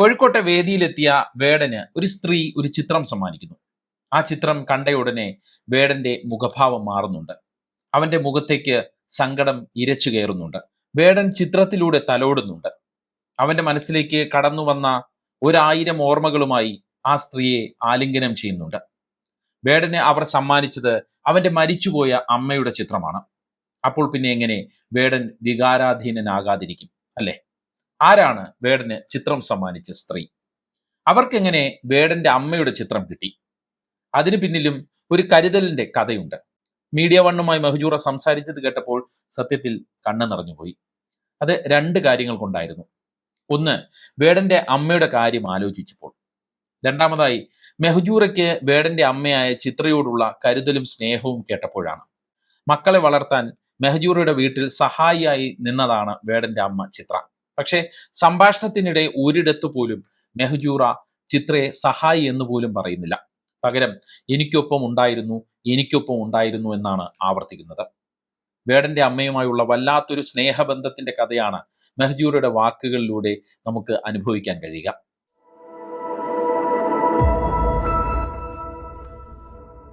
കോഴിക്കോട്ടെ വേദിയിലെത്തിയ വേടന് ഒരു സ്ത്രീ ഒരു ചിത്രം സമ്മാനിക്കുന്നു. ആ ചിത്രം കണ്ടയുടനെ വേടന്റെ മുഖഭാവം മാറുന്നുണ്ട്. അവന്റെ മുഖത്തേക്ക് സങ്കടം ഇരച്ചു കയറുന്നുണ്ട്. വേടൻ ചിത്രത്തിലൂടെ തലോടുന്നുണ്ട്. അവന്റെ മനസ്സിലേക്ക് കടന്നു വന്ന 1000 ഓർമ്മകളുമായി ആ സ്ത്രീയെ ആലിംഗനം ചെയ്യുന്നുണ്ട്. വേടന് അവർ സമ്മാനിച്ചത് അവന്റെ മരിച്ചുപോയ അമ്മയുടെ ചിത്രമാണ്. അപ്പോൾ പിന്നെ എങ്ങനെ വേടൻ വികാരാധീനനാകാതിരിക്കും, അല്ലെ? ആരാണ് വേടന് ചിത്രം സമ്മാനിച്ച സ്ത്രീ? അവർക്കെങ്ങനെ വേടന്റെ അമ്മയുടെ ചിത്രം കിട്ടി? അതിനു പിന്നിലും ഒരു കരുതലിന്റെ കഥയുണ്ട്. മീഡിയ വണ്ണുമായി മെഹജൂറ സംസാരിച്ചത് കേട്ടപ്പോൾ സത്യത്തിൽ കണ്ണു നിറഞ്ഞുപോയി. അത് 2 കാര്യങ്ങൾ കൊണ്ടായിരുന്നു. ഒന്ന്, വേടന്റെ അമ്മയുടെ കാര്യം ആലോചിച്ചപ്പോൾ. രണ്ടാമതായി, മെഹജൂറയ്ക്ക് വേടന്റെ അമ്മയായ ചിത്രയോടുള്ള കരുതലും സ്നേഹവും കേട്ടപ്പോഴാണ്. മക്കളെ വളർത്താൻ മെഹജൂറയുടെ വീട്ടിൽ സഹായിയായി നിന്നതാണ് വേടന്റെ അമ്മ ചിത്ര. പക്ഷേ സംഭാഷണത്തിനിടെ ഒരിടത്തു പോലും മെഹജൂറ ചിത്രയെ സഹായി എന്ന് പോലും പറയുന്നില്ല. പകരം എനിക്കൊപ്പം ഉണ്ടായിരുന്നു എന്നാണ് ആവർത്തിക്കുന്നത്. വേടന്റെ അമ്മയുമായുള്ള വല്ലാത്തൊരു സ്നേഹബന്ധത്തിന്റെ കഥയാണ് മെഹജൂറയുടെ വാക്കുകളിലൂടെ നമുക്ക് അനുഭവിക്കാൻ കഴിയുക.